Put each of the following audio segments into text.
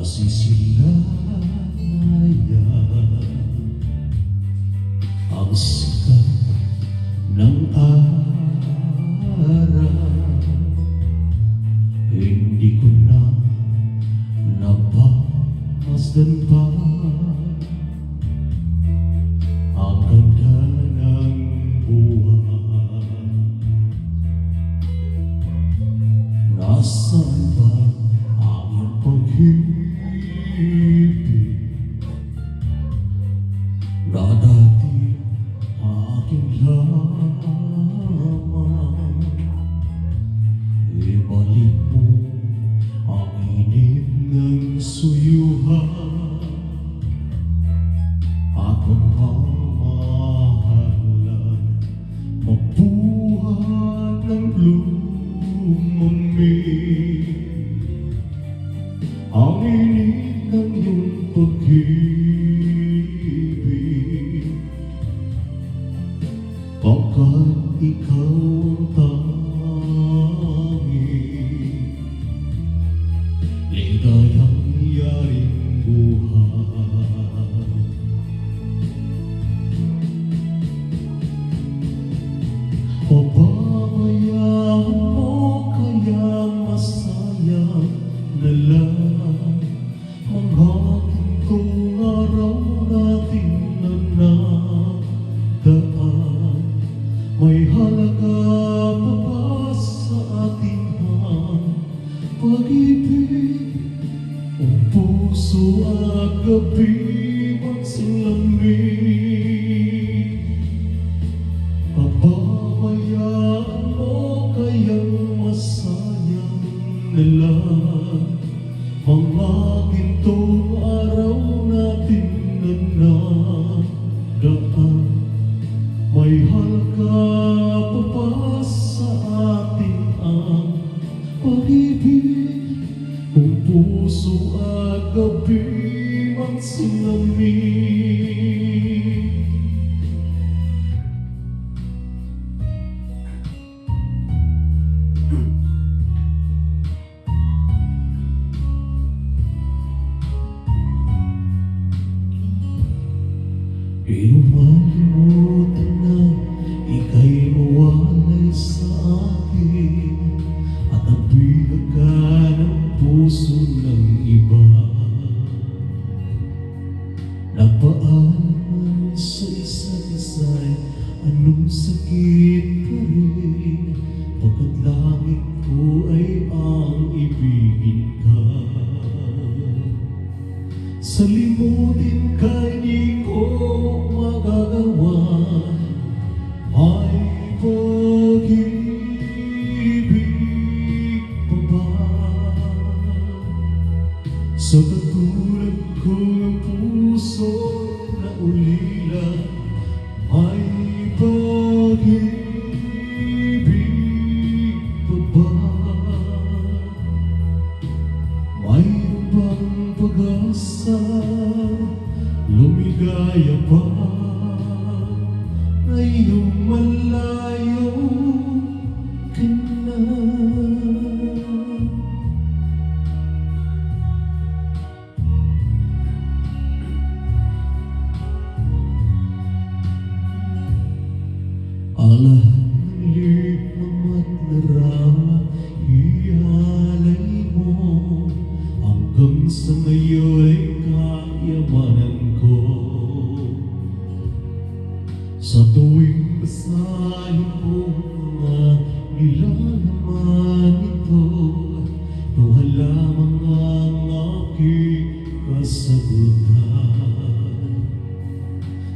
Nasisilayan ang sikat ng araw. Hindi ko na napamasdan pa ang ganda ng buhay. Nasaan ba ang iyong pag-ibig na dati aking lamang? Ibalik mo ang init ng suyuhan at magmamahalan, mabuhat ng lumamig. Ang init ng iyong pag-ibig, pagkat ikaw ang tanging ligayang yaring buhay. Pababayaan mo kayang masayang na lang ang hakintong araw natin na nagdaan. May halaga pa ba sa ating pag-ibig? Ang puso at gabi magsilamig. Pababayaan mo kayang masayang na lang mga gintong araw natin na nagdaan. May halaga pa ba sa atin ang pag-ibig? Kung puso at gabi magsilamig. Inumalimutan na ika'y mawalay sa akin at nabihag ka ng puso ng iba. Nagpaalam sa isa't isa'y anong sakit pa rin, pagkat langit ko ay ang ibigin ka. Salimutin ka'y di ko magagawa. May pag-ibig pa ba sa katulad kong puso na ulila? May pag-ibig pa ba? Mayroon bang pag-asa? Lumigaya pa ngayong malayo ka na. Ang lahat ng likmang at narama ialay mo, hanggang sa ngayon ay kayamanan ko. Sa tuwing basahin ko mga nilalaman ito, luha lamang ang aking kasagutan.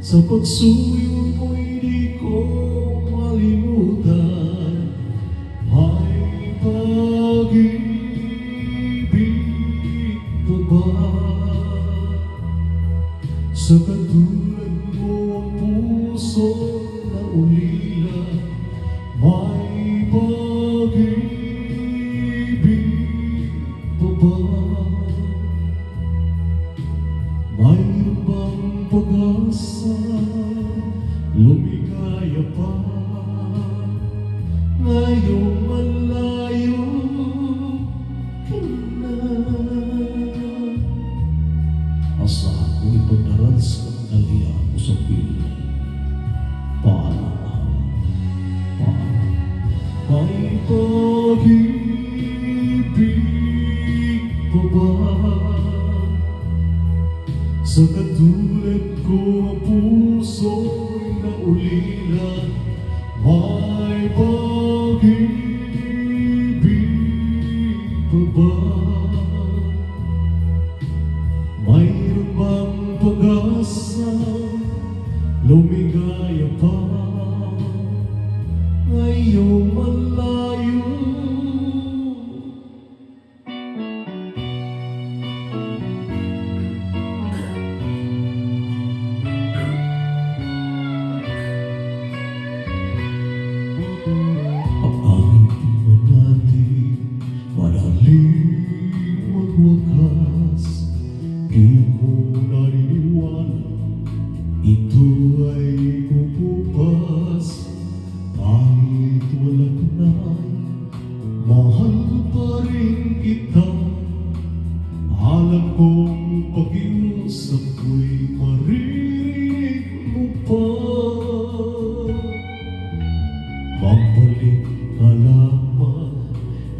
Sa pagsuyo mo'y di ko malimutan. May pag-ibig pa ba sa katulad mo ang puso na ulila? May pag-ibig pa ba? Mayroon bang pag-asa? ba? Mayroon bang pag-asa? Lumigaya pa ngayong malayo. Ang aming tingnan natin madaling magwakas. Di ako naniniwala ito ay pupupas. Kahit wala ka na, mahal pa rin kita. Alam kong pag-iusap ko'y maririnig mo pa. Magbalik ka lamang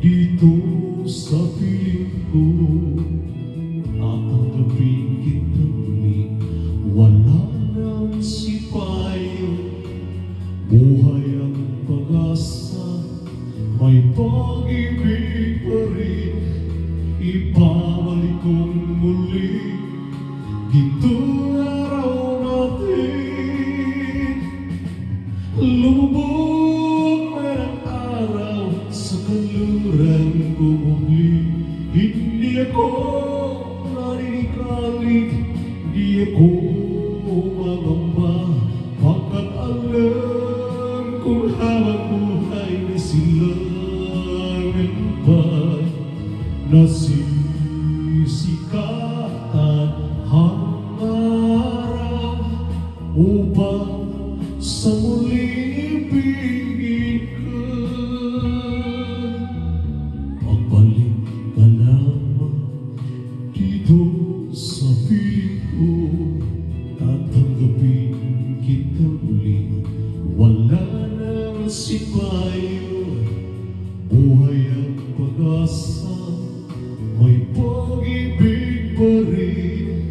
dito sa piling ko. Tatanggapin kita ulit, wala nang sipayo. Buhay ang pag-asa, may pag-ibig pa rin. Ibabalik kong muli gintong araw natin. Lumubog man ang araw sa kanluran ko muli. Hindi ako naninigalig, di ako mangamba, pagkat alam kong habang buhay may silangan pa. Nasisikatan ang araw upang sa muling ibigin ka. Pagbalik ka lamang dito sa piling ko. Tatanggapin kita muli, wala nang sipayo. Buhay ang pag-asa, may pag-ibig pa rin.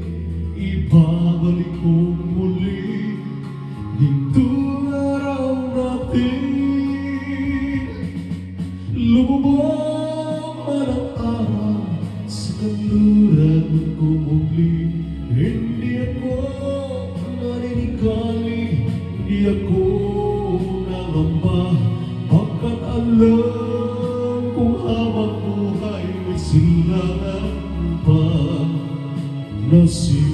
Ibabalik ko muli gintong araw natin. Lumubog man ang araw sa kanluran ko muli. Hindi ako naninigalig, hindi ako nangamba, pagkat alam kung habang buhay may silangan pa. Nasisikatan